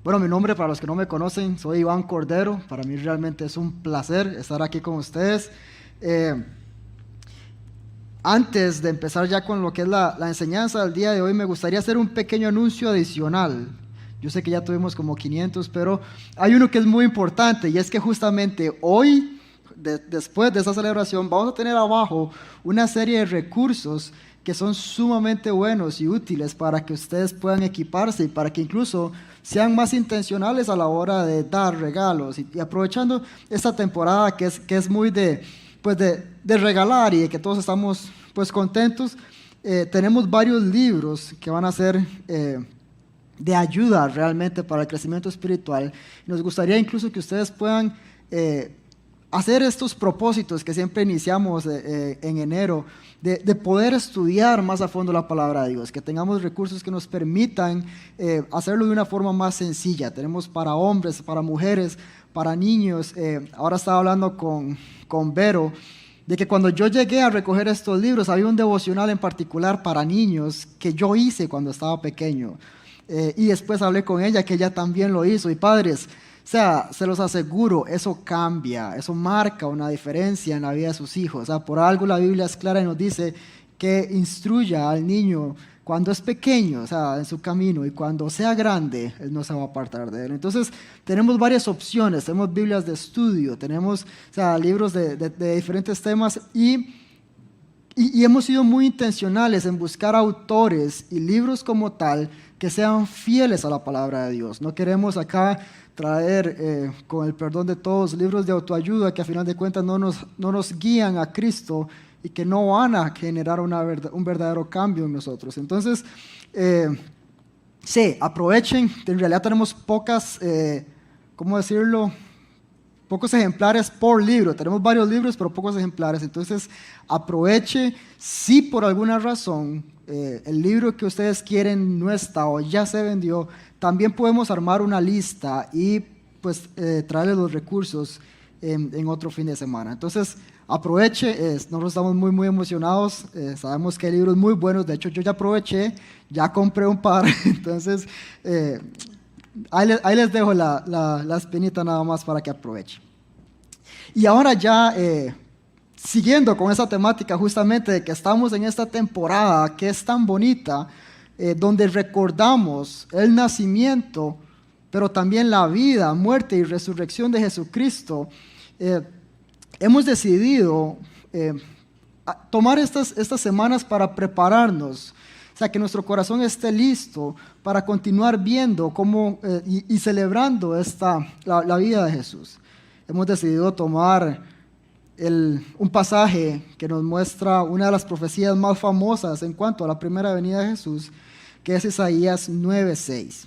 Bueno, mi nombre, para los que no me conocen, soy Iván Cordero. Para mí realmente es un placer estar aquí con ustedes. Eh, Antes de empezar ya con lo que es la enseñanza del día de hoy, me gustaría hacer un pequeño anuncio adicional. Yo sé que ya tuvimos como 500, pero hay uno que es muy importante, y es que justamente hoy, después de esa celebración, vamos a tener abajo una serie de recursos que son sumamente buenos y útiles para que ustedes puedan equiparse y para que incluso sean más intencionales a la hora de dar regalos. Y aprovechando esta temporada que es muy de regalar y de que todos estamos pues contentos, tenemos varios libros que van a ser de ayuda realmente para el crecimiento espiritual. Nos gustaría incluso que ustedes puedan hacer estos propósitos que siempre iniciamos en enero, de poder estudiar más a fondo la palabra de Dios, que tengamos recursos que nos permitan hacerlo de una forma más sencilla. Tenemos para hombres, para mujeres, para niños. Ahora estaba hablando con Vero, de que cuando yo llegué a recoger estos libros, había un devocional en particular para niños que yo hice cuando estaba pequeño. Y después hablé con ella, que ella también lo hizo. Y padres, o sea, se los aseguro, eso cambia, eso marca una diferencia en la vida de sus hijos. O sea, por algo la Biblia es clara y nos dice que instruya al niño cuando es pequeño, o sea, en su camino, y cuando sea grande, él no se va a apartar de él. Entonces, tenemos varias opciones, tenemos Biblias de estudio, tenemos, o sea, libros de diferentes temas, y hemos sido muy intencionales en buscar autores y libros como tal que sean fieles a la palabra de Dios. No queremos acá traer, con el perdón de todos, libros de autoayuda que a final de cuentas no nos guían a Cristo y que no van a generar un verdadero cambio en nosotros. Entonces, sí, aprovechen. En realidad tenemos ¿cómo decirlo? Pocos ejemplares por libro. Tenemos varios libros, pero pocos ejemplares. Entonces, aproveche. Si por alguna razón el libro que ustedes quieren no está o ya se vendió, también podemos armar una lista y pues traerles los recursos en otro fin de semana. Entonces, aproveche. Nosotros estamos muy, muy emocionados. Sabemos que hay libros muy buenos. De hecho, yo ya aproveché, ya compré un par. Entonces, ahí les dejo la espinita nada más para que aprovechen. Y ahora ya, siguiendo con esa temática justamente de que estamos en esta temporada que es tan bonita, donde recordamos el nacimiento, pero también la vida, muerte y resurrección de Jesucristo, hemos decidido tomar estas semanas para prepararnos. O sea, que nuestro corazón esté listo para continuar viendo cómo, y celebrando la vida de Jesús. Hemos decidido tomar un pasaje que nos muestra una de las profecías más famosas en cuanto a la primera venida de Jesús, que es Isaías 9:6.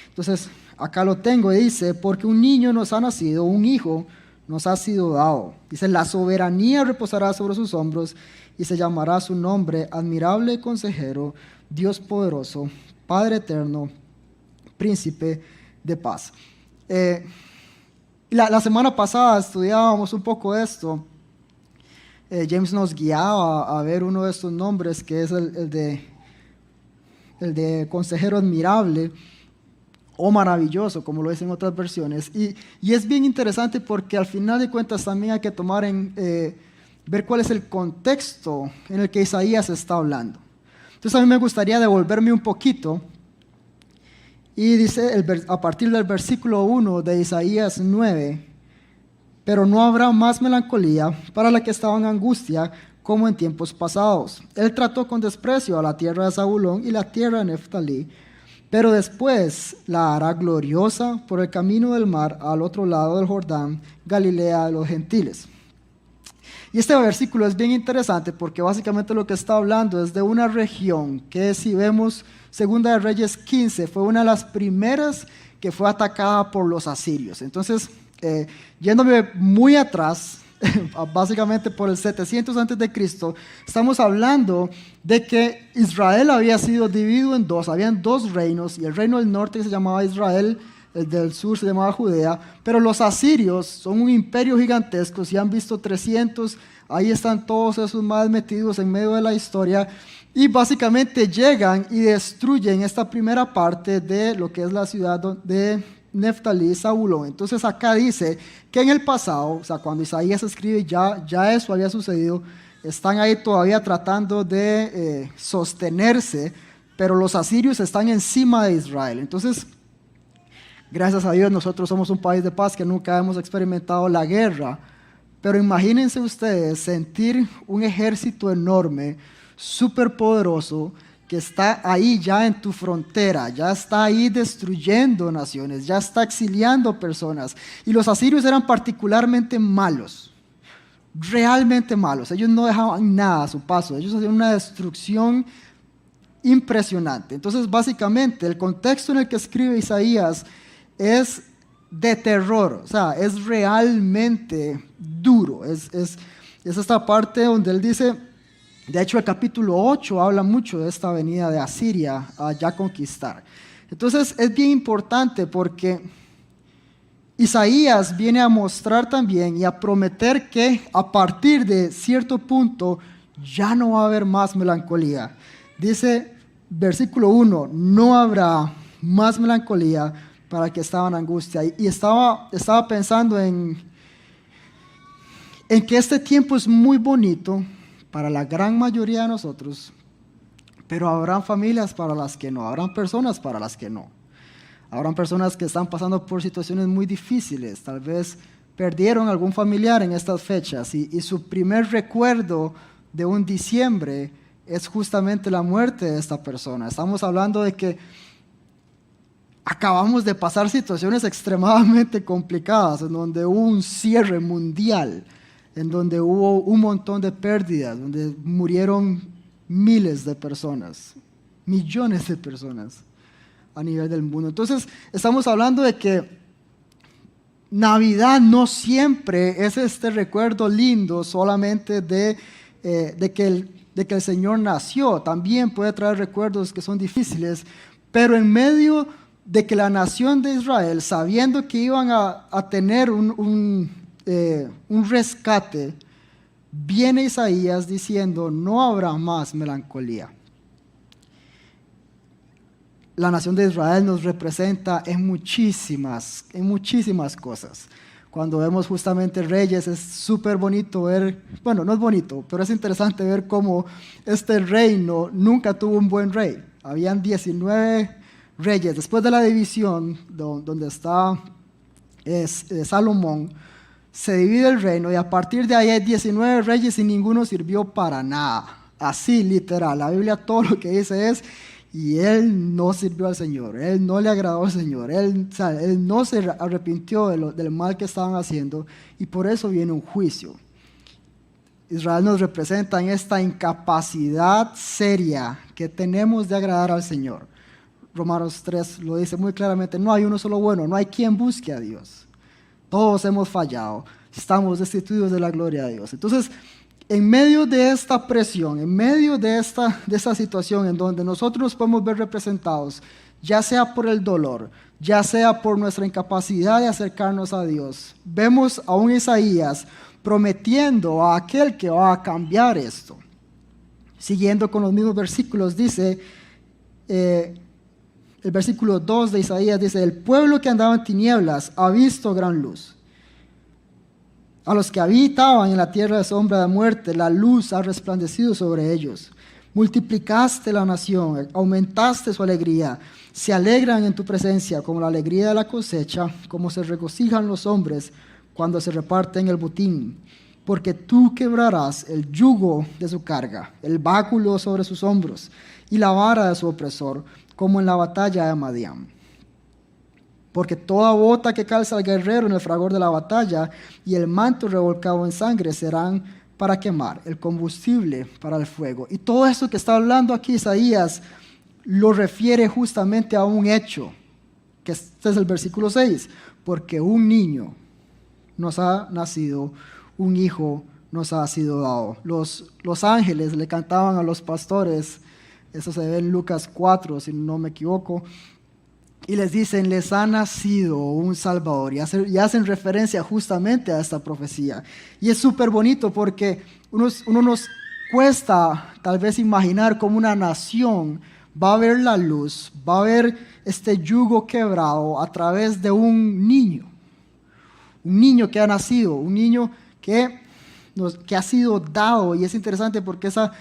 Entonces, acá lo tengo, y dice: porque un niño nos ha nacido, un hijo nos ha sido dado. Dice: la soberanía reposará sobre sus hombros, y se llamará su nombre Admirable Consejero, Dios Poderoso, Padre Eterno, Príncipe de Paz. La semana pasada estudiábamos un poco esto. James nos guiaba a ver uno de estos nombres, que es el de Consejero Admirable, o Maravilloso, como lo dicen en otras versiones. Y es bien interesante porque al final de cuentas también hay que tomar ver cuál es el contexto en el que Isaías está hablando. Entonces a mí me gustaría devolverme un poquito, y dice a partir del versículo 1 de Isaías 9: pero no habrá más melancolía para la que estaba en angustia como en tiempos pasados. Él trató con desprecio a la tierra de Zabulón y la tierra de Neftalí, pero después la hará gloriosa por el camino del mar al otro lado del Jordán, Galilea de los gentiles. Y este versículo es bien interesante porque básicamente lo que está hablando es de una región que, si vemos Segunda de Reyes 15, fue una de las primeras que fue atacada por los asirios. Entonces, yéndome muy atrás, básicamente por el 700 antes de Cristo, estamos hablando de que Israel había sido dividido en dos. Habían dos reinos, y el reino del norte se llamaba Israel, el del sur se llamaba Judea, pero los asirios son un imperio gigantesco, si han visto 300, ahí están todos esos más metidos en medio de la historia, y básicamente llegan y destruyen esta primera parte de lo que es la ciudad de Neftalí, Zabulón. Entonces acá dice que en el pasado, o sea, cuando Isaías escribe ya eso había sucedido, están ahí todavía tratando de sostenerse, pero los asirios están encima de Israel. Entonces, gracias a Dios nosotros somos un país de paz que nunca hemos experimentado la guerra, pero imagínense ustedes sentir un ejército enorme, súper poderoso, que está ahí ya en tu frontera, ya está ahí destruyendo naciones, ya está exiliando personas. Y los asirios eran particularmente malos, realmente malos. Ellos no dejaban nada a su paso, ellos hacían una destrucción impresionante. Entonces, básicamente, el contexto en el que escribe Isaías es de terror, o sea, es realmente duro. Es esta parte donde él dice, de hecho el capítulo 8 habla mucho de esta venida de Asiria a ya conquistar. Entonces es bien importante porque Isaías viene a mostrar también y a prometer que a partir de cierto punto ya no va a haber más melancolía. Dice versículo 1, no habrá más melancolía para el que estaba en angustia. Y estaba pensando en que este tiempo es muy bonito para la gran mayoría de nosotros, pero habrán familias para las que no, habrán personas para las que no. Habrán personas que están pasando por situaciones muy difíciles, tal vez perdieron algún familiar en estas fechas y su primer recuerdo de un diciembre es justamente la muerte de esta persona. Estamos hablando de que acabamos de pasar situaciones extremadamente complicadas, en donde hubo un cierre mundial, en donde hubo un montón de pérdidas, donde murieron miles de personas, millones de personas a nivel del mundo. Entonces, estamos hablando de que Navidad no siempre es este recuerdo lindo solamente de que el Señor nació. También puede traer recuerdos que son difíciles, pero en medio de que la nación de Israel, sabiendo que iban a tener un rescate, viene Isaías diciendo, no habrá más melancolía. La nación de Israel nos representa en muchísimas cosas. Cuando vemos justamente reyes, es súper bonito ver, bueno, no es bonito, pero es interesante ver cómo este reino nunca tuvo un buen rey. Habían 19 reyes. Después de la división, donde está Salomón, se divide el reino y a partir de ahí hay 19 reyes y ninguno sirvió para nada. Así, literal. La Biblia todo lo que dice es, y él no sirvió al Señor, él no le agradó al Señor, él no se arrepintió del mal que estaban haciendo y por eso viene un juicio. Israel nos representa en esta incapacidad seria que tenemos de agradar al Señor. Romanos 3 lo dice muy claramente, no hay uno solo bueno, no hay quien busque a Dios. Todos hemos fallado, estamos destituidos de la gloria de Dios. Entonces, en medio de esta presión, en medio de esta situación en donde nosotros nos podemos ver representados, ya sea por el dolor, ya sea por nuestra incapacidad de acercarnos a Dios, vemos a un Isaías prometiendo a aquel que va a cambiar esto. Siguiendo con los mismos versículos, dice, el versículo 2 de Isaías dice, el pueblo que andaba en tinieblas ha visto gran luz. A los que habitaban en la tierra de sombra de muerte, la luz ha resplandecido sobre ellos. Multiplicaste la nación, aumentaste su alegría. Se alegran en tu presencia como la alegría de la cosecha, como se regocijan los hombres cuando se reparten el botín. Porque tú quebrarás el yugo de su carga, el báculo sobre sus hombros y la vara de su opresor, como en la batalla de Madián. Porque toda bota que calza el guerrero en el fragor de la batalla y el manto revolcado en sangre serán para quemar, el combustible para el fuego. Y todo esto que está hablando aquí Isaías lo refiere justamente a un hecho, que este es el versículo 6, porque un niño nos ha nacido, un hijo nos ha sido dado. Los ángeles le cantaban a los pastores, eso se ve en Lucas 4, si no me equivoco, y les dicen, les ha nacido un Salvador, y hacen referencia justamente a esta profecía. Y es súper bonito porque uno nos cuesta tal vez imaginar cómo una nación va a ver la luz, va a ver este yugo quebrado a través de un niño que ha nacido, un niño que ha sido dado. Y es interesante porque esa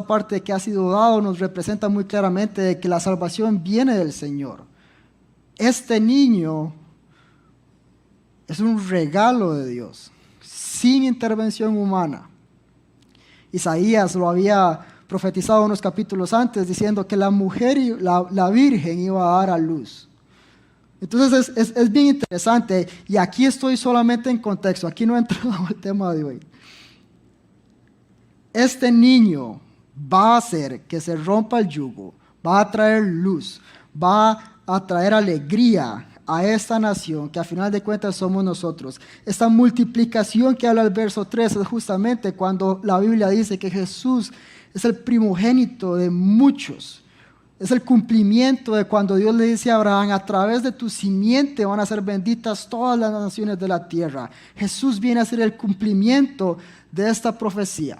parte que ha sido dado nos representa muy claramente de que la salvación viene del Señor. Este niño es un regalo de Dios, sin intervención humana. Isaías lo había profetizado unos capítulos antes, diciendo que la mujer, la virgen, iba a dar a luz. Entonces es bien interesante, y aquí estoy solamente en contexto, aquí no he entrado al tema de hoy. Este niño va a hacer que se rompa el yugo, va a traer luz, va a traer alegría a esta nación, que a final de cuentas somos nosotros. Esta multiplicación que habla el verso 3 es justamente cuando la Biblia dice que Jesús es el primogénito de muchos. Es el cumplimiento de cuando Dios le dice a Abraham, a través de tu simiente van a ser benditas todas las naciones de la tierra. Jesús viene a ser el cumplimiento de esta profecía.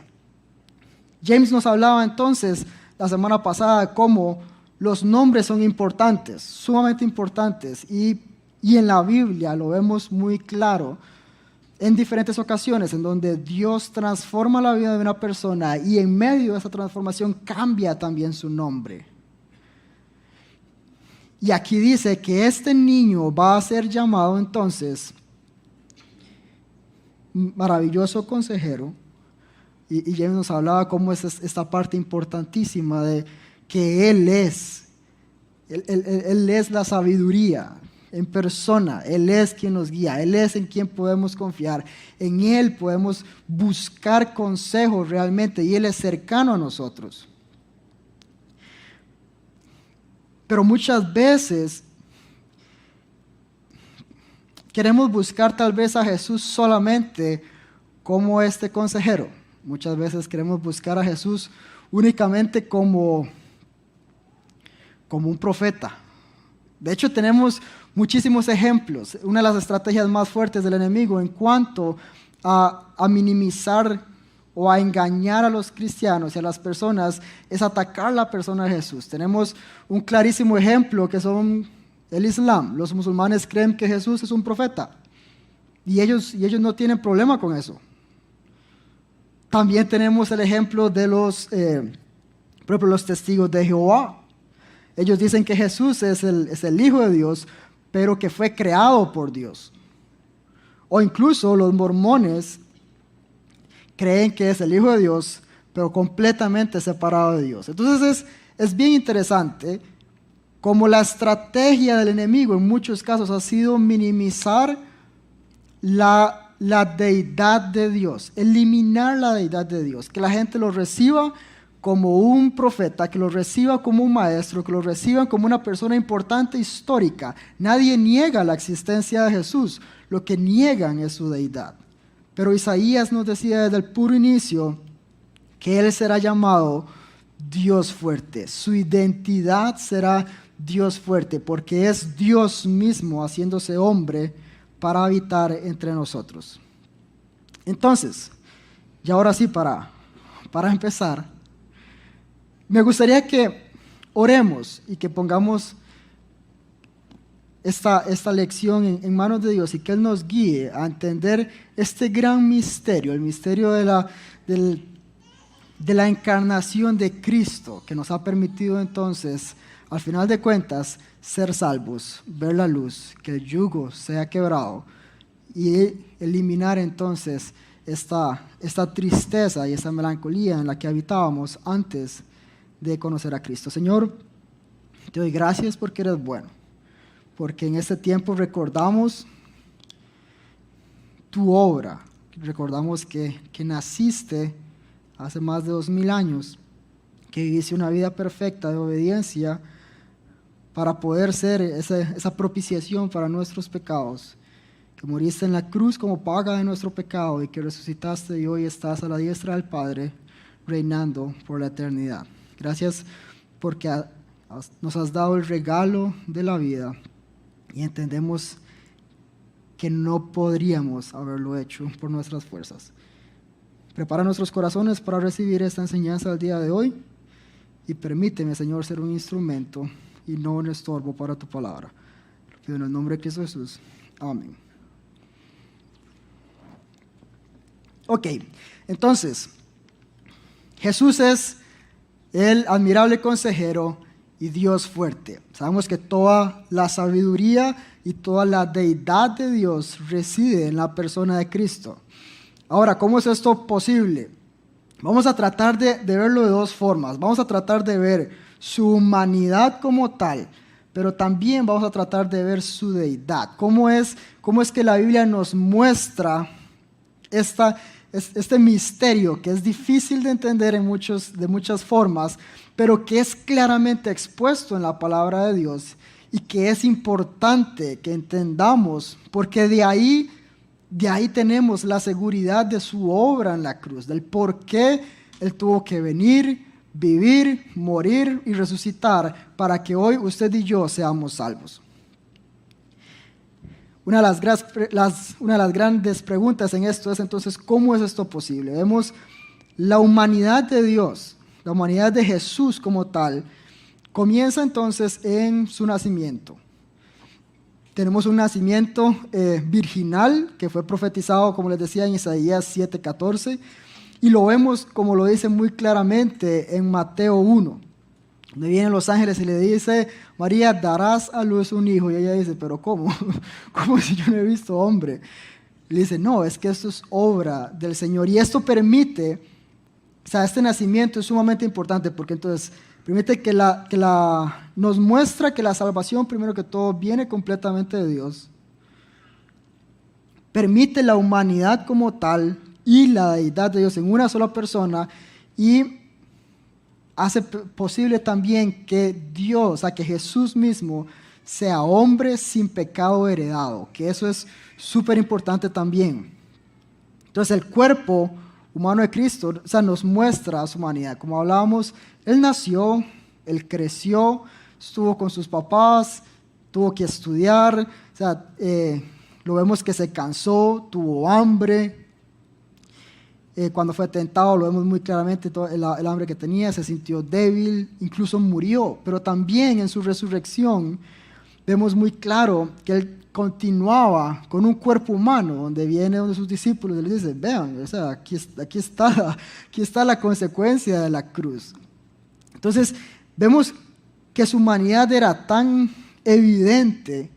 James nos hablaba entonces la semana pasada de cómo los nombres son importantes, sumamente importantes, y en la Biblia lo vemos muy claro en diferentes ocasiones en donde Dios transforma la vida de una persona y en medio de esa transformación cambia también su nombre. Y aquí dice que este niño va a ser llamado entonces maravilloso consejero, y James nos hablaba cómo es esta parte importantísima de que Él es la sabiduría en persona. Él es quien nos guía, Él es en quien podemos confiar, en Él podemos buscar consejos realmente, y Él es cercano a nosotros. Pero muchas veces queremos buscar tal vez a Jesús solamente como este consejero. Muchas veces queremos buscar a Jesús únicamente como un profeta. De hecho, tenemos muchísimos ejemplos. Una de las estrategias más fuertes del enemigo en cuanto a minimizar o a engañar a los cristianos y a las personas es atacar la persona de Jesús. Tenemos un clarísimo ejemplo que son el Islam. Los musulmanes creen que Jesús es un profeta y ellos no tienen problema con eso. También tenemos el ejemplo de por ejemplo, los testigos de Jehová. Ellos dicen que Jesús es el Hijo de Dios, pero que fue creado por Dios. O incluso los mormones creen que es el Hijo de Dios, pero completamente separado de Dios. Entonces es bien interesante como la estrategia del enemigo en muchos casos ha sido minimizar la deidad de Dios, eliminar la deidad de Dios, que la gente lo reciba como un profeta, que lo reciba como un maestro, que lo reciban como una persona importante histórica. Nadie niega la existencia de Jesús, lo que niegan es su deidad. Pero Isaías nos decía desde el puro inicio que Él será llamado Dios fuerte. Su identidad será Dios fuerte, porque es Dios mismo haciéndose hombre para habitar entre nosotros. Entonces, y ahora sí para empezar, me gustaría que oremos y que pongamos esta lección en manos de Dios y que Él nos guíe a entender este gran misterio, el misterio de la encarnación de Cristo, que nos ha permitido entonces, al final de cuentas, ser salvos, ver la luz, que el yugo sea quebrado y eliminar entonces esta tristeza y esta melancolía en la que habitábamos antes de conocer a Cristo. Señor, te doy gracias porque eres bueno, porque en este tiempo recordamos tu obra, recordamos que naciste hace más de 2000 años, que viviste una vida perfecta de obediencia para poder ser esa propiciación para nuestros pecados, que moriste en la cruz como paga de nuestro pecado y que resucitaste y hoy estás a la diestra del Padre reinando por la eternidad. Gracias porque Nos has dado el regalo de la vida y entendemos que no podríamos haberlo hecho por nuestras fuerzas. Prepara nuestros corazones para recibir esta enseñanza del día de hoy y permíteme, Señor, ser un instrumento y no un estorbo para tu palabra. Lo pido en el nombre de Cristo Jesús. Amén. Ok, entonces, Jesús es el admirable consejero y Dios fuerte. Sabemos que toda la sabiduría y toda la deidad de Dios reside en la persona de Cristo. Ahora, ¿cómo es esto posible? Vamos a tratar de verlo de dos formas. Vamos a tratar de ver su humanidad como tal, pero también vamos a tratar de ver su deidad. ¿Cómo es que la Biblia nos muestra este misterio que es difícil de entender de muchas formas, pero que es claramente expuesto en la palabra de Dios y que es importante que entendamos, porque de ahí tenemos la seguridad de su obra en la cruz, del por qué Él tuvo que venir, vivir, morir y resucitar para que hoy usted y yo seamos salvos. Una de las grandes preguntas en esto es entonces, ¿cómo es esto posible? Vemos la humanidad de Dios, la humanidad de Jesús como tal, comienza entonces en su nacimiento. Tenemos un nacimiento virginal que fue profetizado, como les decía, en Isaías 7:14, y lo vemos como lo dice muy claramente en Mateo 1, donde vienen los ángeles y le dice, María, darás a luz un hijo. Y ella dice, pero ¿cómo? ¿Cómo si yo no he visto hombre? Y le dice, no, es que esto es obra del Señor. Y esto permite, este nacimiento es sumamente importante porque entonces permite que nos muestra que la salvación, primero que todo, viene completamente de Dios. Permite la humanidad como tal y la deidad de Dios en una sola persona y hace posible también que Dios, que Jesús mismo sea hombre sin pecado heredado, que eso es súper importante también. Entonces el cuerpo humano de Cristo, nos muestra su humanidad. Como hablábamos, Él nació, Él creció, estuvo con sus papás, tuvo que estudiar, lo vemos que se cansó, tuvo hambre. Cuando fue tentado, lo vemos muy claramente, todo el hambre que tenía, se sintió débil, incluso murió. Pero también en su resurrección vemos muy claro que Él continuaba con un cuerpo humano, donde viene uno de sus discípulos y le dice, vean, aquí está la consecuencia de la cruz. Entonces, vemos que su humanidad era tan evidente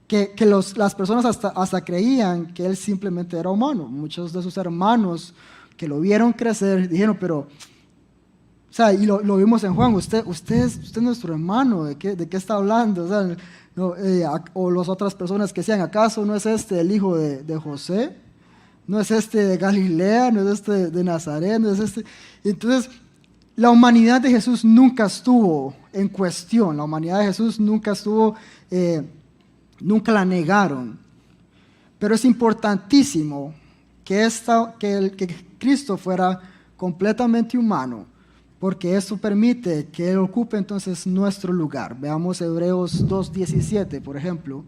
que las personas hasta creían que Él simplemente era humano. Muchos de sus hermanos que lo vieron crecer dijeron, pero, y lo vimos en Juan, usted es nuestro hermano, ¿de qué está hablando? O las otras personas que decían, ¿acaso no es este el hijo de José? ¿No es este de Galilea? ¿No es este de Nazaret? ¿No es este? Entonces, la humanidad de Jesús nunca estuvo en cuestión. La humanidad de Jesús nunca estuvo... nunca la negaron, pero es importantísimo que Cristo fuera completamente humano, porque eso permite que Él ocupe entonces nuestro lugar. Veamos Hebreos 2:17, por ejemplo.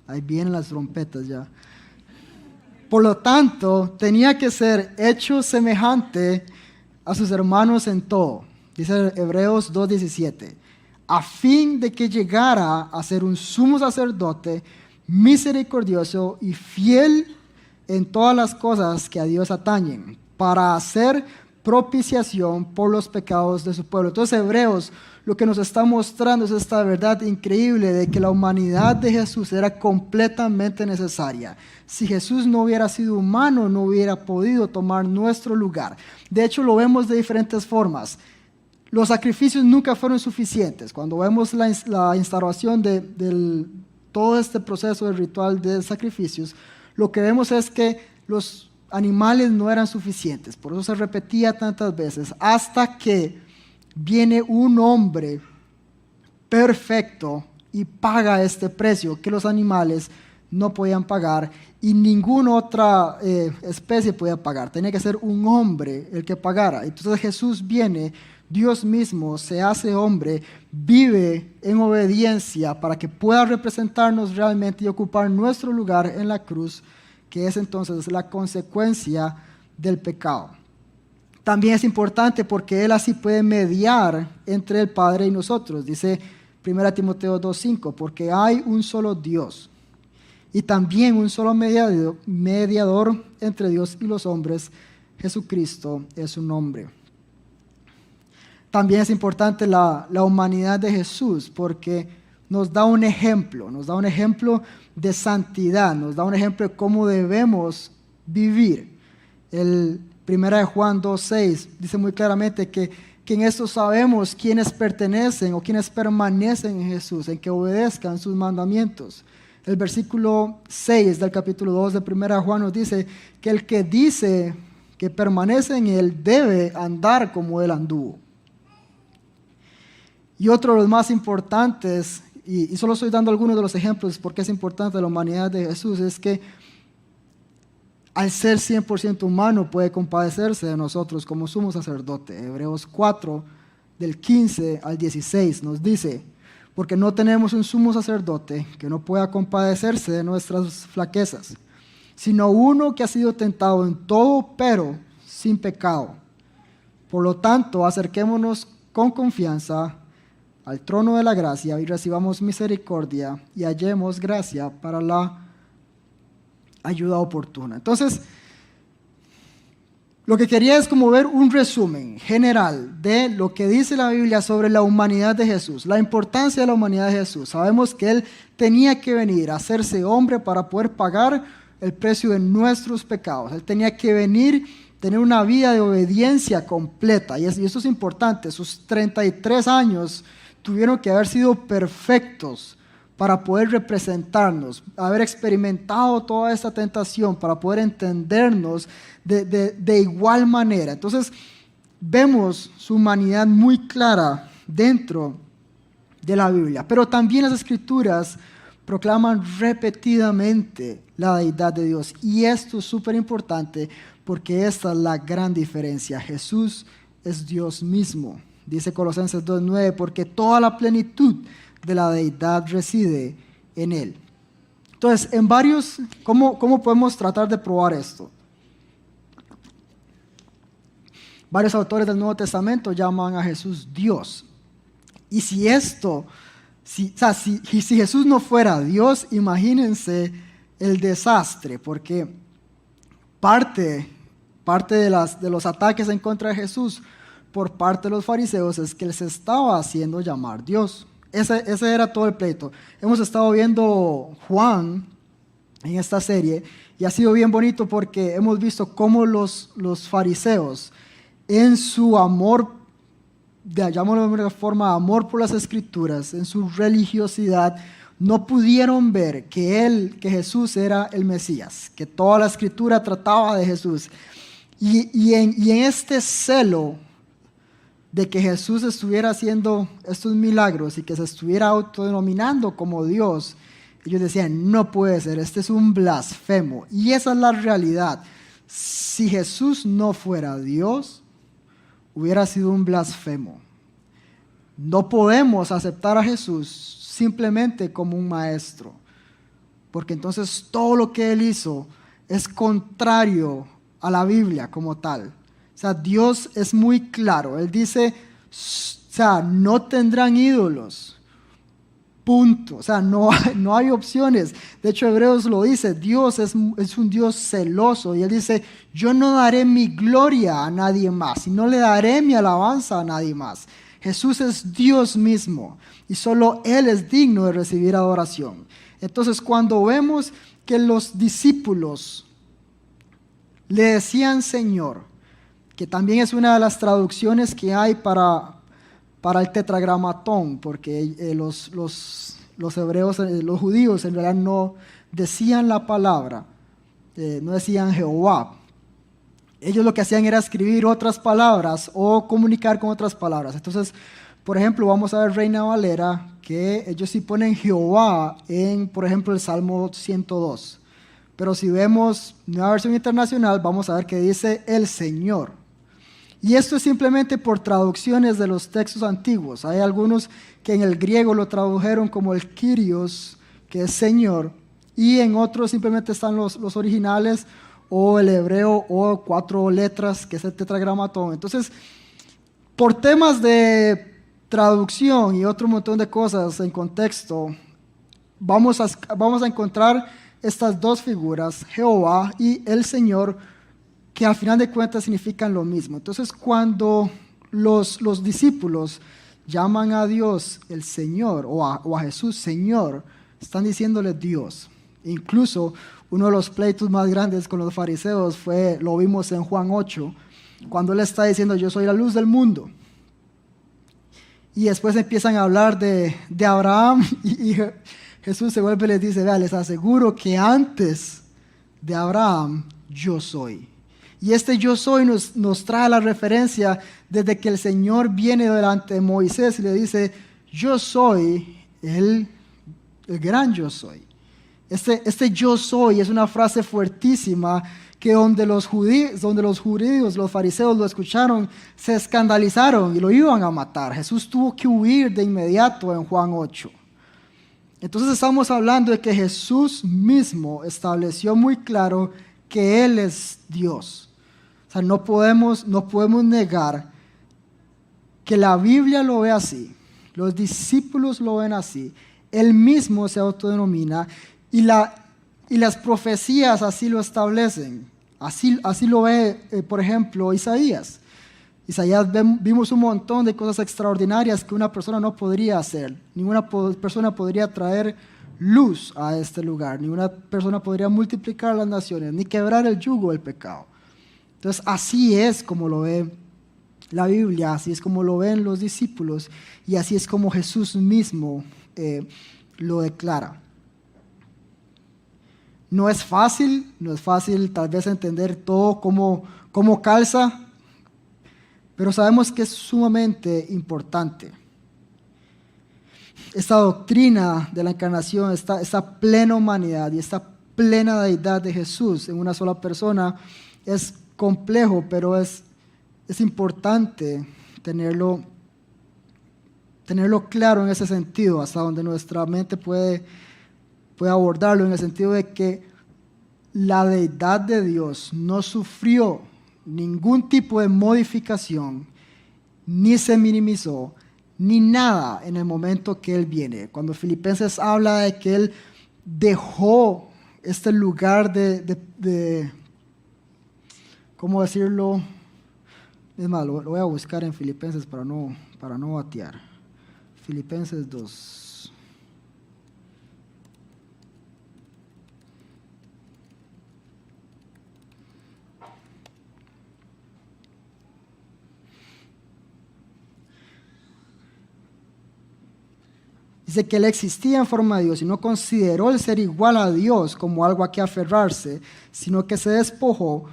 Ahí vienen las trompetas ya. Por lo tanto, tenía que ser hecho semejante a sus hermanos en todo, dice Hebreos 2:17. A fin de que llegara a ser un sumo sacerdote misericordioso y fiel en todas las cosas que a Dios atañen, para hacer propiciación por los pecados de su pueblo. Entonces, Hebreos lo que nos está mostrando es esta verdad increíble de que la humanidad de Jesús era completamente necesaria. Si Jesús no hubiera sido humano, no hubiera podido tomar nuestro lugar. De hecho, lo vemos de diferentes formas. Los sacrificios nunca fueron suficientes. Cuando vemos la instauración de todo este proceso del ritual de sacrificios, lo que vemos es que los animales no eran suficientes. Por eso se repetía tantas veces, hasta que viene un hombre perfecto y paga este precio que los animales no podían pagar y ninguna otra especie podía pagar. Tenía que ser un hombre el que pagara. Entonces Jesús viene Dios mismo se hace hombre, vive en obediencia para que pueda representarnos realmente y ocupar nuestro lugar en la cruz, que es entonces la consecuencia del pecado. También es importante porque Él así puede mediar entre el Padre y nosotros. Dice 1 Timoteo 2:5, porque hay un solo Dios y también un solo mediador entre Dios y los hombres, Jesucristo es su nombre. También es importante la humanidad de Jesús porque nos da un ejemplo de santidad, nos da un ejemplo de cómo debemos vivir. El 1 Juan 2:6 dice muy claramente que en esto sabemos quiénes pertenecen o quiénes permanecen en Jesús, en que obedezcan sus mandamientos. El versículo 6 del capítulo 2 de 1 Juan nos dice que el que dice que permanece en Él debe andar como Él anduvo. Y otro de los más importantes, y solo estoy dando algunos de los ejemplos porque es importante la humanidad de Jesús, es que al ser 100% humano puede compadecerse de nosotros como sumo sacerdote. Hebreos 4, del 15 al 16 nos dice, porque no tenemos un sumo sacerdote que no pueda compadecerse de nuestras flaquezas, sino uno que ha sido tentado en todo, pero sin pecado. Por lo tanto, acerquémonos con confianza al trono de la gracia y recibamos misericordia y hallemos gracia para la ayuda oportuna. Entonces, lo que quería es como ver un resumen general de lo que dice la Biblia sobre la humanidad de Jesús, la importancia de la humanidad de Jesús. Sabemos que Él tenía que venir a hacerse hombre para poder pagar el precio de nuestros pecados. Él tenía que venir, tener una vida de obediencia completa. Y eso es importante. Sus 33 años tuvieron que haber sido perfectos para poder representarnos, haber experimentado toda esta tentación, para poder entendernos de igual manera. Entonces, vemos su humanidad muy clara dentro de la Biblia. Pero también las Escrituras proclaman repetidamente la deidad de Dios. Y esto es súper importante porque esta es la gran diferencia. Jesús es Dios mismo. Dice Colosenses 2:9, porque toda la plenitud de la deidad reside en Él. Entonces, ¿cómo podemos tratar de probar esto? Varios autores del Nuevo Testamento llaman a Jesús Dios. Y si Jesús no fuera Dios, imagínense el desastre, porque parte de los ataques en contra de Jesús por parte de los fariseos es que Él se estaba haciendo llamar Dios. Ese era todo el pleito. Hemos estado viendo Juan en esta serie y ha sido bien bonito porque hemos visto cómo los fariseos en su amor, llamémoslo de una forma, amor por las Escrituras, en su religiosidad, no pudieron ver que Jesús era el Mesías, que toda la Escritura trataba de Jesús. Y en este celo de que Jesús estuviera haciendo estos milagros y que se estuviera autodenominando como Dios, ellos decían, no puede ser, este es un blasfemo. Y esa es la realidad. Si Jesús no fuera Dios, hubiera sido un blasfemo. No podemos aceptar a Jesús simplemente como un maestro, porque entonces todo lo que Él hizo es contrario a la Biblia como tal. O sea, Dios es muy claro. Él dice, no tendrán ídolos. Punto. O sea, no hay opciones. De hecho, Hebreos lo dice, Dios es un Dios celoso. Y Él dice, yo no daré mi gloria a nadie más y no le daré mi alabanza a nadie más. Jesús es Dios mismo y solo Él es digno de recibir adoración. Entonces, cuando vemos que los discípulos le decían Señor, que también es una de las traducciones que hay para el tetragramatón, porque los hebreos, los judíos en realidad no decían la palabra, no decían Jehová. Ellos lo que hacían era escribir otras palabras o comunicar con otras palabras. Entonces, por ejemplo, vamos a ver Reina Valera, que ellos sí ponen Jehová en, por ejemplo, el Salmo 102. Pero si vemos Nueva Versión Internacional, vamos a ver que dice el Señor. Y esto es simplemente por traducciones de los textos antiguos. Hay algunos que en el griego lo tradujeron como el Kyrios, que es Señor, y en otros simplemente están los originales, o el hebreo, o 4 letras, que es el tetragramatón. Entonces, por temas de traducción y otro montón de cosas en contexto, vamos a encontrar estas dos figuras, Jehová y el Señor, que al final de cuentas significan lo mismo. Entonces, cuando los discípulos llaman a Dios el Señor, o a Jesús Señor, están diciéndole Dios. Incluso uno de los pleitos más grandes con los fariseos lo vimos en Juan 8, cuando él está diciendo, yo soy la luz del mundo. Y después empiezan a hablar de Abraham, y Jesús se vuelve y les dice, vea, les aseguro que antes de Abraham, yo soy. Y este yo soy nos trae la referencia desde que el Señor viene delante de Moisés y le dice, yo soy el gran yo soy. Este yo soy es una frase fuertísima que donde los judíos, los fariseos lo escucharon, se escandalizaron y lo iban a matar. Jesús tuvo que huir de inmediato en Juan 8. Entonces estamos hablando de que Jesús mismo estableció muy claro que Él es Dios. O sea, no podemos negar que la Biblia lo ve así, los discípulos lo ven así, Él mismo se autodenomina y las profecías así lo establecen. Así lo ve, por ejemplo, Isaías. Vimos un montón de cosas extraordinarias que una persona no podría hacer. Ninguna persona podría traer luz a este lugar. Ninguna persona podría multiplicar las naciones, ni quebrar el yugo del pecado. Entonces, así es como lo ve la Biblia, así es como lo ven los discípulos, y así es como Jesús mismo lo declara. No es fácil tal vez entender todo cómo calza, pero sabemos que es sumamente importante. Esta doctrina de la encarnación, esta plena humanidad y esta plena deidad de Jesús en una sola persona es complejo, pero es importante tenerlo claro en ese sentido, hasta donde nuestra mente puede abordarlo, en el sentido de que la deidad de Dios no sufrió ningún tipo de modificación, ni se minimizó, ni nada en el momento que Él viene. Cuando Filipenses habla de que Él dejó este lugar de ¿cómo decirlo? Es más, lo voy a buscar en Filipenses para no batear. Filipenses 2. Dice que Él existía en forma de Dios y no consideró el ser igual a Dios como algo a que aferrarse, sino que se despojó,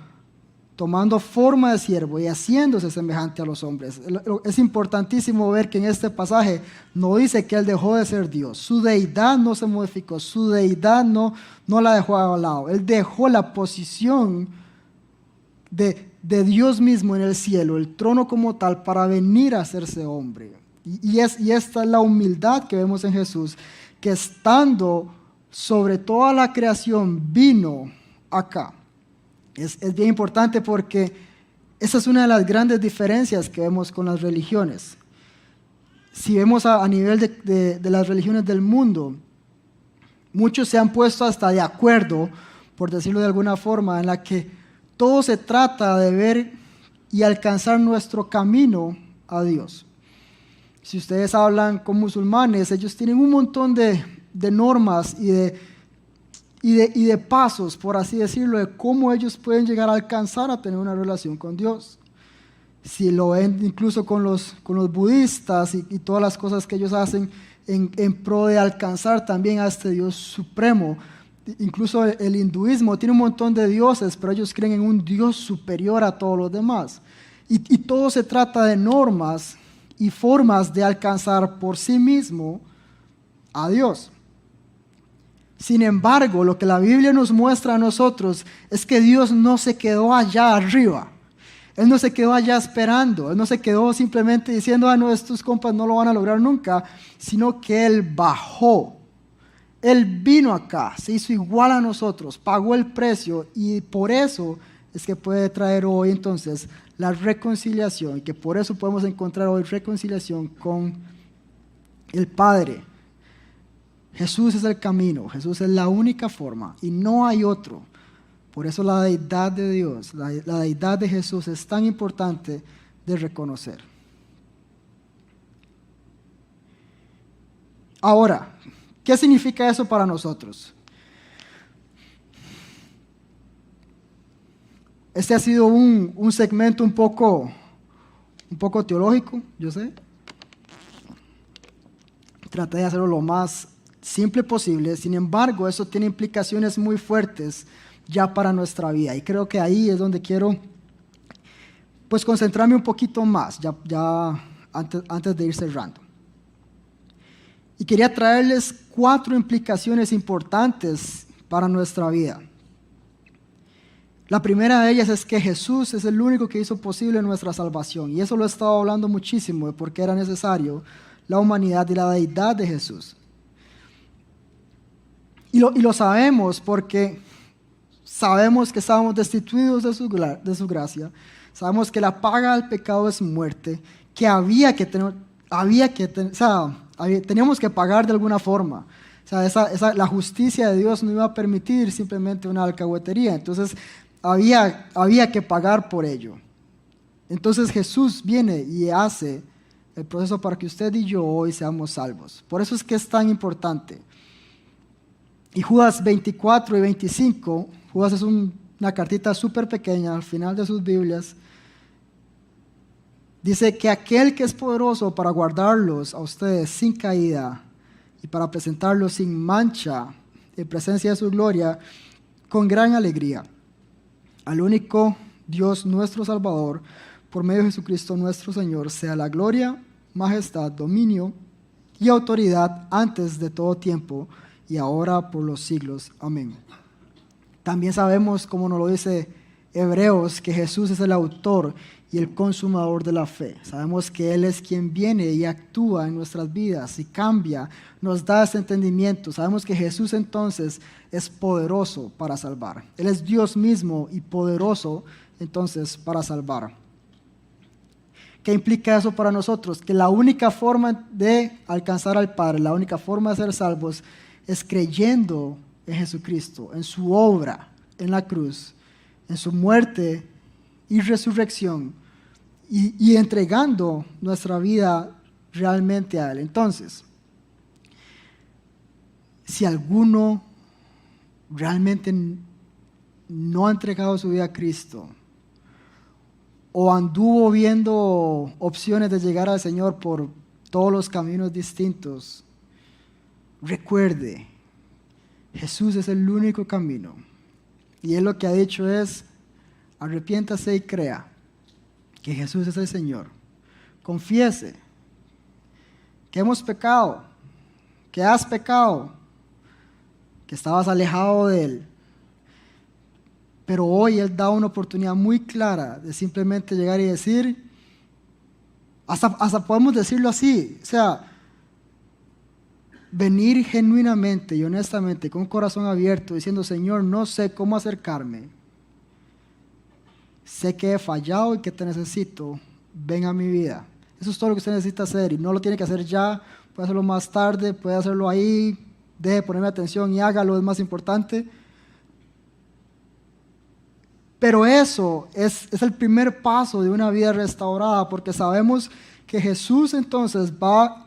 tomando forma de siervo y haciéndose semejante a los hombres. Es importantísimo ver que en este pasaje no dice que Él dejó de ser Dios. Su deidad no se modificó, su deidad no la dejó a un lado. Él dejó la posición de Dios mismo en el cielo, el trono como tal, para venir a hacerse hombre. Y esta es la humildad que vemos en Jesús, que estando sobre toda la creación vino acá. Es bien importante porque esa es una de las grandes diferencias que vemos con las religiones. Si vemos a nivel de las religiones del mundo, muchos se han puesto hasta de acuerdo, por decirlo de alguna forma, en la que todo se trata de ver y alcanzar nuestro camino a Dios. Si ustedes hablan con musulmanes, ellos tienen un montón de normas y de pasos, por así decirlo, de cómo ellos pueden llegar a alcanzar a tener una relación con Dios. Si lo ven incluso con los budistas y todas las cosas que ellos hacen en pro de alcanzar también a este Dios supremo. Incluso el hinduismo tiene un montón de dioses, pero ellos creen en un Dios superior a todos los demás. Y todo se trata de normas y formas de alcanzar por sí mismo a Dios. Sin embargo, lo que la Biblia nos muestra a nosotros es que Dios no se quedó allá arriba. Él no se quedó allá esperando, Él no se quedó simplemente diciendo, no, estos compas no lo van a lograr nunca, sino que Él bajó. Él vino acá, se hizo igual a nosotros, pagó el precio y por eso es que puede traer hoy entonces la reconciliación y que por eso podemos encontrar hoy reconciliación con el Padre. Jesús es el camino, Jesús es la única forma y no hay otro. Por eso la deidad de Dios, la deidad de Jesús es tan importante de reconocer. Ahora, ¿qué significa eso para nosotros? Este ha sido un segmento un poco teológico, yo sé. Traté de hacerlo lo más simple posible, sin embargo, eso tiene implicaciones muy fuertes ya para nuestra vida. Y creo que ahí es donde quiero pues concentrarme un poquito más, ya antes de ir cerrando. Y quería traerles 4 implicaciones importantes para nuestra vida. La primera de ellas es que Jesús es el único que hizo posible nuestra salvación. Y eso lo he estado hablando muchísimo de por qué era necesario la humanidad y la deidad de Jesús. Y lo sabemos porque sabemos que estábamos destituidos de su gracia. Sabemos que la paga del pecado es muerte, que teníamos que pagar de alguna forma. O sea, la justicia de Dios no iba a permitir simplemente una alcahuetería. Entonces, había que pagar por ello. Entonces, Jesús viene y hace el proceso para que usted y yo hoy seamos salvos. Por eso es que es tan importante. Y Judas 24 y 25, Judas es una cartita súper pequeña al final de sus Biblias, dice que aquel que es poderoso para guardarlos a ustedes sin caída y para presentarlos sin mancha en presencia de su gloria, con gran alegría, al único Dios nuestro Salvador, por medio de Jesucristo nuestro Señor, sea la gloria, majestad, dominio y autoridad antes de todo tiempo y ahora por los siglos. Amén. También sabemos, como nos lo dice Hebreos, que Jesús es el autor y el consumador de la fe. Sabemos que Él es quien viene y actúa en nuestras vidas y cambia, nos da ese entendimiento. Sabemos que Jesús entonces es poderoso para salvar. Él es Dios mismo y poderoso entonces para salvar. ¿Qué implica eso para nosotros? Que la única forma de alcanzar al Padre, la única forma de ser salvos es creyendo en Jesucristo, en su obra en la cruz, en su muerte y resurrección y entregando nuestra vida realmente a Él. Entonces, si alguno realmente no ha entregado su vida a Cristo o anduvo viendo opciones de llegar al Señor por todos los caminos distintos, recuerde, Jesús es el único camino. Y Él lo que ha dicho es, arrepiéntase y crea que Jesús es el Señor. Confiese que hemos pecado, que has pecado, que estabas alejado de Él. Pero hoy Él da una oportunidad muy clara de simplemente llegar y decir, hasta podemos decirlo así, o sea, venir genuinamente y honestamente con un corazón abierto diciendo, Señor, no sé cómo acercarme, sé que he fallado y que te necesito, ven a mi vida. Eso es todo lo que usted necesita hacer y no lo tiene que hacer ya, puede hacerlo más tarde, puede hacerlo ahí, deje de ponerme atención y hágalo, es más importante. Pero eso es el primer paso de una vida restaurada, porque sabemos que Jesús entonces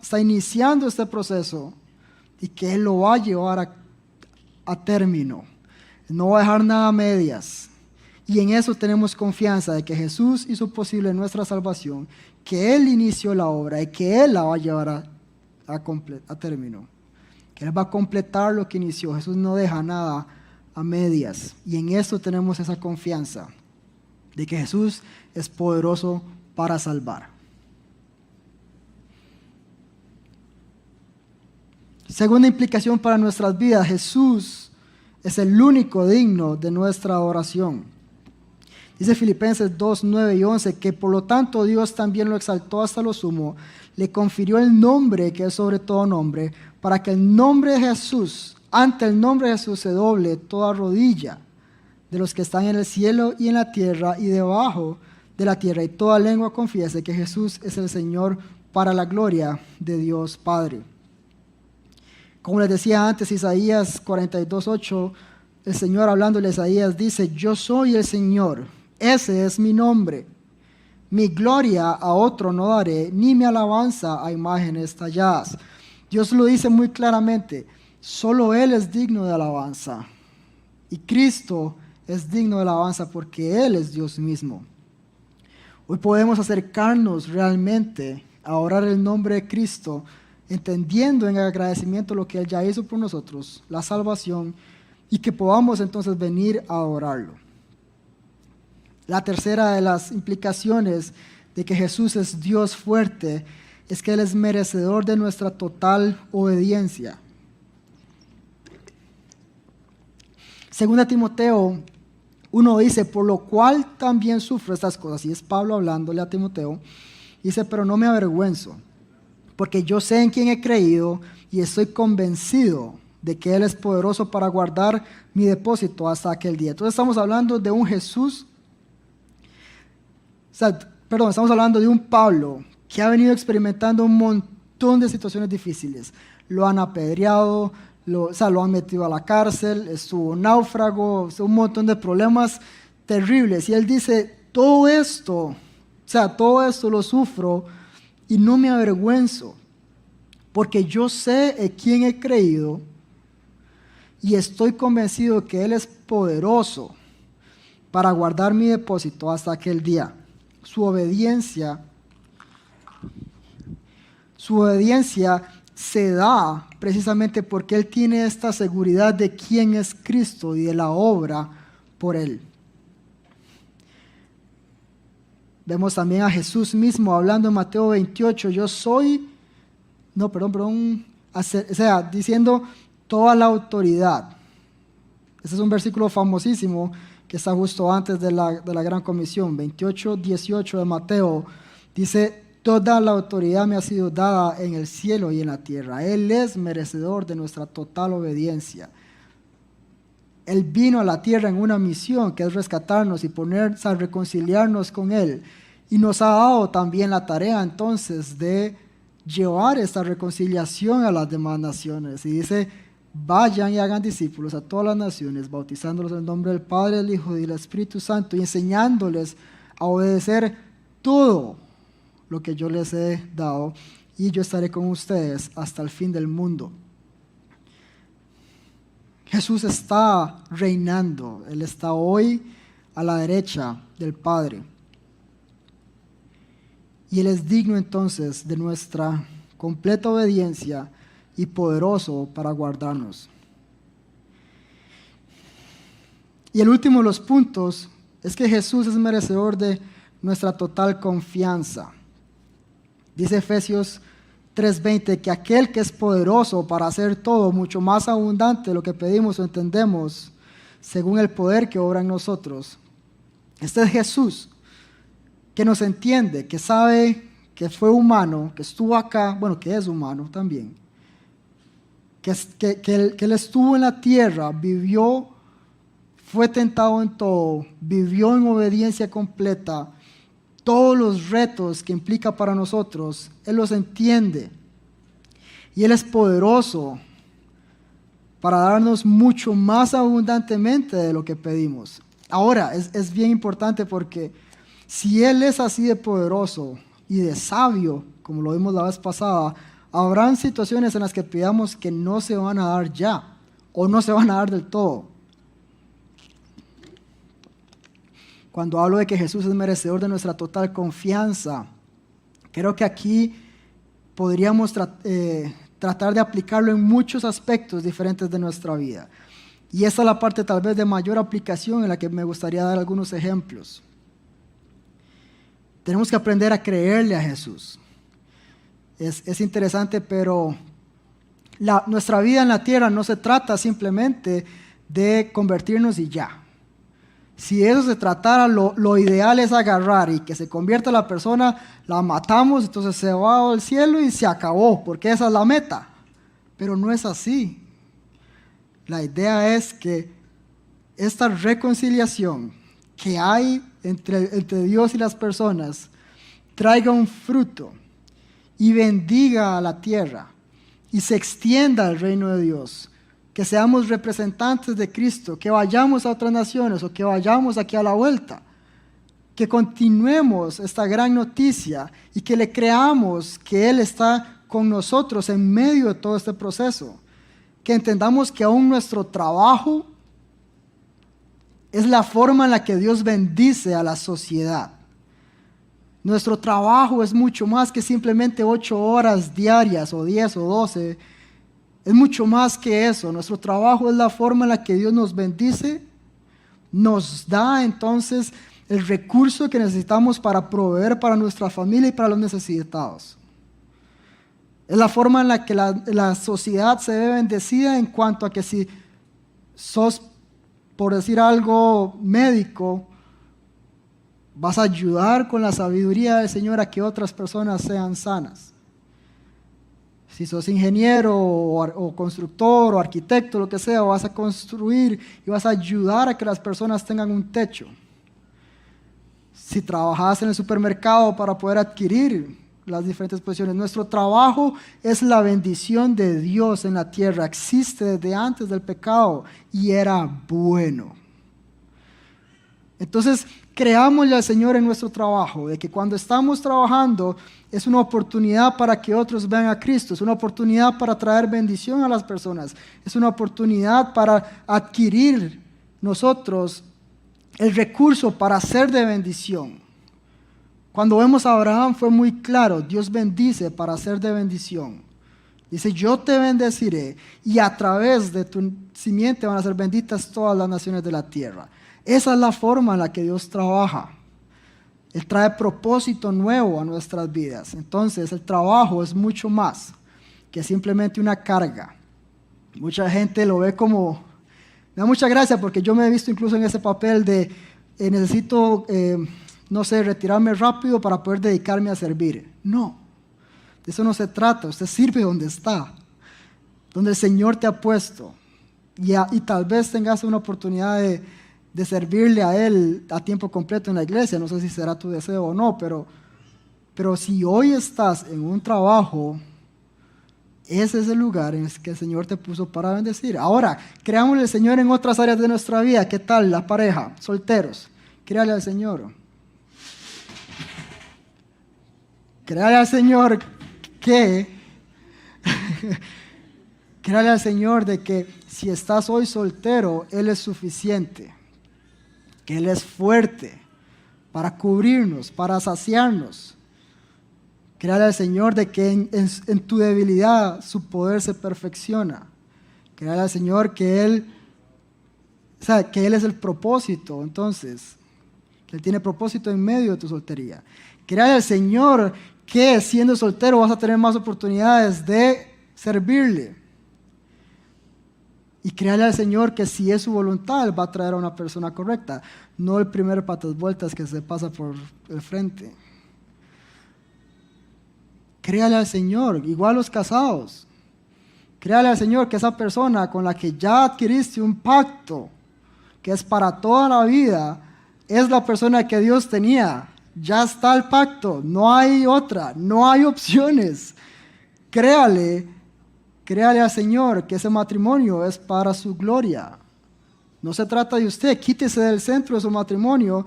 está iniciando este proceso y que Él lo va a llevar a término. No va a dejar nada a medias. Y en eso tenemos confianza de que Jesús hizo posible nuestra salvación, que Él inició la obra y que Él la va a llevar a término. Que Él va a completar lo que inició. Jesús no deja nada a medias. Y en eso tenemos esa confianza de que Jesús es poderoso para salvar. Segunda implicación para nuestras vidas, Jesús es el único digno de nuestra adoración. Dice Filipenses 2, 9 y 11, que por lo tanto Dios también lo exaltó hasta lo sumo, le confirió el nombre que es sobre todo nombre, para que el nombre de Jesús, ante el nombre de Jesús se doble toda rodilla de los que están en el cielo y en la tierra y debajo de la tierra, y toda lengua confiese que Jesús es el Señor, para la gloria de Dios Padre. Como les decía antes, Isaías 42, 8, el Señor hablando de Isaías dice: yo soy el Señor, ese es mi nombre. Mi gloria a otro no daré, ni mi alabanza a imágenes talladas. Dios lo dice muy claramente, solo Él es digno de alabanza. Y Cristo es digno de alabanza porque Él es Dios mismo. Hoy podemos acercarnos realmente a orar el nombre de Cristo, entendiendo en agradecimiento lo que Él ya hizo por nosotros, la salvación, y que podamos entonces venir a adorarlo. La tercera de las implicaciones de que Jesús es Dios fuerte es que Él es merecedor de nuestra total obediencia. Según Timoteo 1 dice: por lo cual también sufro estas cosas. Y es Pablo hablándole a Timoteo. Dice: pero no me avergüenzo, porque yo sé en quién he creído y estoy convencido de que Él es poderoso para guardar mi depósito hasta aquel día. Entonces estamos hablando de un Jesús, estamos hablando de un Pablo que ha venido experimentando un montón de situaciones difíciles. Lo han apedreado, lo han metido a la cárcel, estuvo náufrago, un montón de problemas terribles. Y él dice: todo esto lo sufro y no me avergüenzo, porque yo sé en quién he creído y estoy convencido que Él es poderoso para guardar mi depósito hasta aquel día. Su obediencia se da precisamente porque Él tiene esta seguridad de quién es Cristo y de la obra por Él. Vemos también a Jesús mismo hablando en Mateo 28, diciendo toda la autoridad. Este es un versículo famosísimo que está justo antes de la Gran Comisión. 28, 18 de Mateo dice: toda la autoridad me ha sido dada en el cielo y en la tierra. Él es merecedor de nuestra total obediencia. Él vino a la tierra en una misión que es rescatarnos y reconciliarnos con Él. Y nos ha dado también la tarea entonces de llevar esta reconciliación a las demás naciones. Y dice: vayan y hagan discípulos a todas las naciones, bautizándolos en el nombre del Padre, del Hijo y del Espíritu Santo, y enseñándoles a obedecer todo lo que yo les he dado, y yo estaré con ustedes hasta el fin del mundo. Jesús está reinando. Él está hoy a la derecha del Padre. Y Él es digno entonces de nuestra completa obediencia y poderoso para guardarnos. Y el último de los puntos es que Jesús es merecedor de nuestra total confianza. Dice Efesios 3:20 que aquel que es poderoso para hacer todo mucho más abundante de lo que pedimos o entendemos, según el poder que obra en nosotros. Este es Jesús, que nos entiende, que sabe que fue humano, que estuvo acá, que es humano también, que él estuvo en la tierra, vivió, fue tentado en todo, vivió en obediencia completa. Todos los retos que implica para nosotros, Él los entiende. Y Él es poderoso para darnos mucho más abundantemente de lo que pedimos. Ahora, es bien importante porque si Él es así de poderoso y de sabio, como lo vimos la vez pasada, habrán situaciones en las que pidamos que no se van a dar ya, o no se van a dar del todo. Cuando hablo de que Jesús es merecedor de nuestra total confianza, creo que aquí podríamos tratar de aplicarlo en muchos aspectos diferentes de nuestra vida. Y esa es la parte tal vez de mayor aplicación en la que me gustaría dar algunos ejemplos. Tenemos que aprender a creerle a Jesús. Es interesante, pero nuestra vida en la tierra no se trata simplemente de convertirnos y ya, Si eso se tratara, lo ideal es agarrar y que se convierta la persona, la matamos, entonces se va al cielo y se acabó, porque esa es la meta. Pero no es así. La idea es que esta reconciliación que hay entre Dios y las personas traiga un fruto y bendiga a la tierra y se extienda el reino de Dios. Que seamos representantes de Cristo, que vayamos a otras naciones o que vayamos aquí a la vuelta, que continuemos esta gran noticia y que le creamos que Él está con nosotros en medio de todo este proceso, que entendamos que aún nuestro trabajo es la forma en la que Dios bendice a la sociedad. Nuestro trabajo es mucho más que simplemente 8 horas diarias o 10 o 12. Es mucho más que eso. Nuestro trabajo es la forma en la que Dios nos bendice, nos da entonces el recurso que necesitamos para proveer para nuestra familia y para los necesitados. Es la forma en la que la sociedad se ve bendecida en cuanto a que si sos, por decir algo, médico, vas a ayudar con la sabiduría del Señor a que otras personas sean sanas. Si sos ingeniero o constructor o arquitecto, lo que sea, vas a construir y vas a ayudar a que las personas tengan un techo. Si trabajas en el supermercado para poder adquirir las diferentes posiciones, nuestro trabajo es la bendición de Dios en la tierra. Existe desde antes del pecado y era bueno. Entonces, creámosle al Señor en nuestro trabajo, de que cuando estamos trabajando es una oportunidad para que otros vean a Cristo, es una oportunidad para traer bendición a las personas, es una oportunidad para adquirir nosotros el recurso para ser de bendición. Cuando vemos a Abraham fue muy claro, Dios bendice para ser de bendición. Dice, yo te bendeciré y a través de tu simiente van a ser benditas todas las naciones de la tierra. Esa es la forma en la que Dios trabaja. Él trae propósito nuevo a nuestras vidas. Entonces el trabajo es mucho más que simplemente una carga. Mucha gente lo ve como... Me da mucha gracia porque yo me he visto incluso en ese papel de necesito, no sé, retirarme rápido para poder dedicarme a servir. No, de eso no se trata. Usted sirve donde está, donde el Señor te ha puesto. Y tal vez tengas una oportunidad de servirle a Él a tiempo completo en la iglesia. No sé si será tu deseo o no, pero si hoy estás en un trabajo, ese es el lugar en el que el Señor te puso para bendecir. Ahora, creámosle al Señor en otras áreas de nuestra vida. ¿Qué tal la pareja? Solteros. Créale al Señor. Créale al Señor que... Créale al Señor de que si estás hoy soltero, Él es suficiente. Que Él es fuerte para cubrirnos, para saciarnos. Créale al Señor de que en tu debilidad su poder se perfecciona. Créale al Señor que Él es el propósito, entonces, que Él tiene propósito en medio de tu soltería. Créale al Señor que siendo soltero vas a tener más oportunidades de servirle. Y créale al Señor que si es su voluntad, Él va a traer a una persona correcta, no el primer patas vueltas que se pasa por el frente. Créale al Señor, igual los casados. Créale al Señor que esa persona con la que ya adquiriste un pacto, que es para toda la vida, es la persona que Dios tenía. Ya está el pacto, no hay otra, no hay opciones. Créale al Señor que ese matrimonio es para su gloria. No se trata de usted, quítese del centro de su matrimonio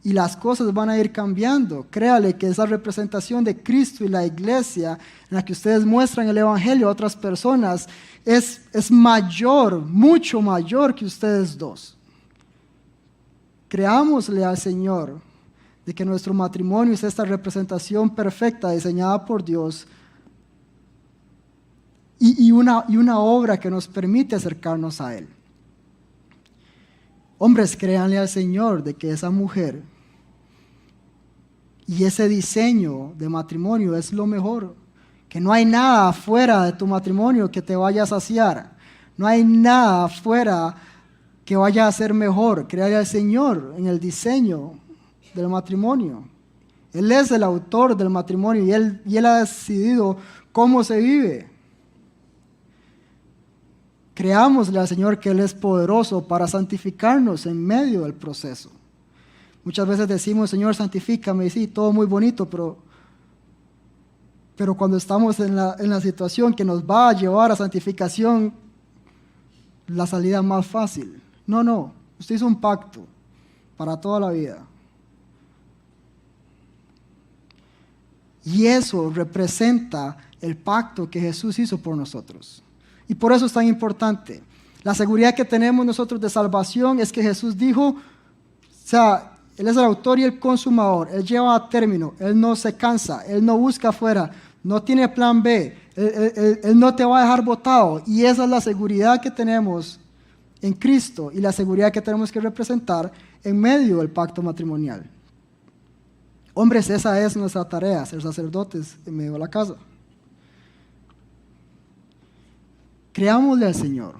y las cosas van a ir cambiando. Créale que esa representación de Cristo y la iglesia en la que ustedes muestran el evangelio a otras personas es mayor, mucho mayor que ustedes dos. Creámosle al Señor de que nuestro matrimonio es esta representación perfecta diseñada por Dios y una obra que nos permite acercarnos a Él. Hombres, créanle al Señor de que esa mujer y ese diseño de matrimonio es lo mejor. Que no hay nada afuera de tu matrimonio que te vaya a saciar. No hay nada afuera que vaya a ser mejor. Créale al Señor en el diseño del matrimonio. Él es el autor del matrimonio y Él ha decidido cómo se vive. Creámosle al Señor que Él es poderoso para santificarnos en medio del proceso. Muchas veces decimos, Señor, santifícame, y sí, todo muy bonito, pero cuando estamos en la situación que nos va a llevar a santificación, la salida es más fácil. No, usted hizo un pacto para toda la vida. Y eso representa el pacto que Jesús hizo por nosotros. Y por eso es tan importante. La seguridad que tenemos nosotros de salvación es que Jesús dijo, Él es el autor y el consumador. Él lleva a término. Él no se cansa. Él no busca afuera. No tiene plan B. Él no te va a dejar botado. Y esa es la seguridad que tenemos en Cristo y la seguridad que tenemos que representar en medio del pacto matrimonial. Hombres, esa es nuestra tarea, ser sacerdotes en medio de la casa. Creámosle al Señor.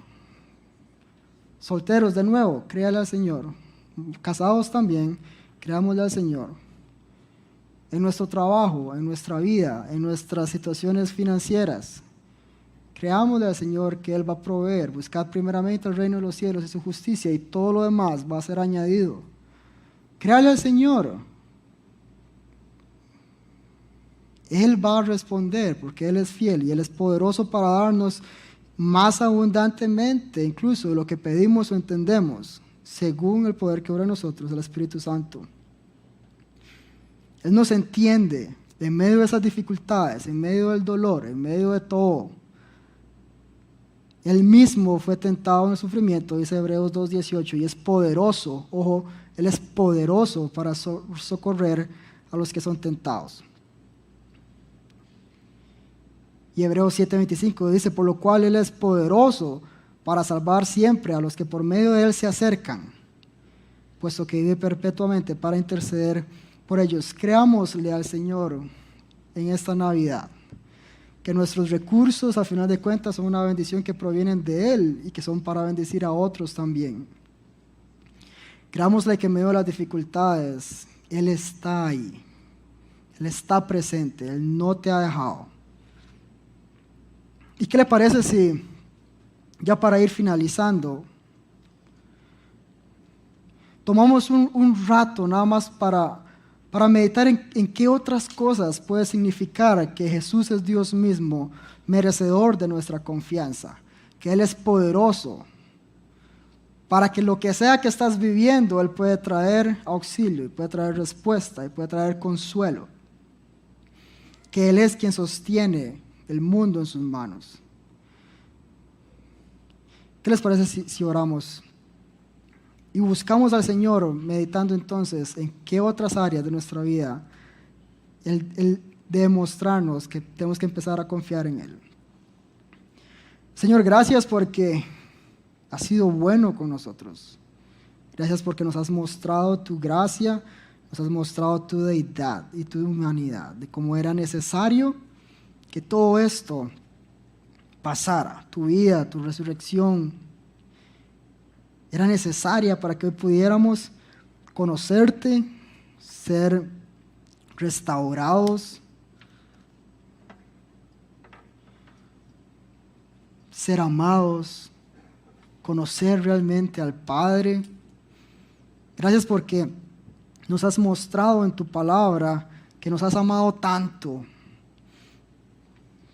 Solteros, de nuevo, créale al Señor. Casados también, creámosle al Señor. En nuestro trabajo, en nuestra vida, en nuestras situaciones financieras, creámosle al Señor que Él va a proveer. Buscad primeramente el reino de los cielos y su justicia, y todo lo demás va a ser añadido. Créale al Señor. Él va a responder porque Él es fiel y Él es poderoso para darnos más abundantemente, incluso de lo que pedimos o entendemos, según el poder que obra en nosotros, el Espíritu Santo. Él nos entiende en medio de esas dificultades, en medio del dolor, en medio de todo. Él mismo fue tentado en el sufrimiento, dice Hebreos 2:18, y es poderoso, ojo, Él es poderoso para socorrer a los que son tentados. Y Hebreos 7:25 dice, por lo cual Él es poderoso para salvar siempre a los que por medio de Él se acercan, puesto que vive perpetuamente para interceder por ellos. Creámosle al Señor en esta Navidad, que nuestros recursos, al final de cuentas, son una bendición que provienen de Él y que son para bendecir a otros también. Creámosle que en medio de las dificultades, Él está ahí, Él está presente, Él no te ha dejado. ¿Y qué le parece si, ya para ir finalizando, tomamos un rato nada más para meditar en qué otras cosas puede significar que Jesús es Dios mismo, merecedor de nuestra confianza, que Él es poderoso, para que lo que sea que estás viviendo, Él puede traer auxilio, y puede traer respuesta, y puede traer consuelo, que Él es quien sostiene el mundo en sus manos. ¿Qué les parece si oramos? Y buscamos al Señor meditando entonces en qué otras áreas de nuestra vida Él debe mostrarnos que tenemos que empezar a confiar en Él. Señor, gracias porque has sido bueno con nosotros. Gracias porque nos has mostrado tu gracia, nos has mostrado tu deidad y tu humanidad, de cómo era necesario que todo esto pasara, tu vida, tu resurrección, era necesaria para que hoy pudiéramos conocerte, ser restaurados, ser amados, conocer realmente al Padre. Gracias porque nos has mostrado en tu palabra que nos has amado tanto,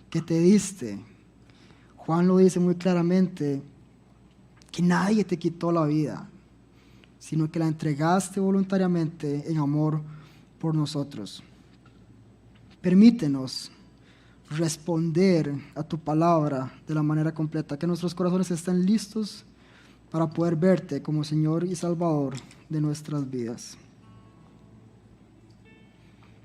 que te diste. Juan lo dice muy claramente, que nadie te quitó la vida, sino que la entregaste voluntariamente en amor por nosotros. Permítenos responder a tu palabra de la manera completa, que nuestros corazones estén listos para poder verte como Señor y Salvador de nuestras vidas.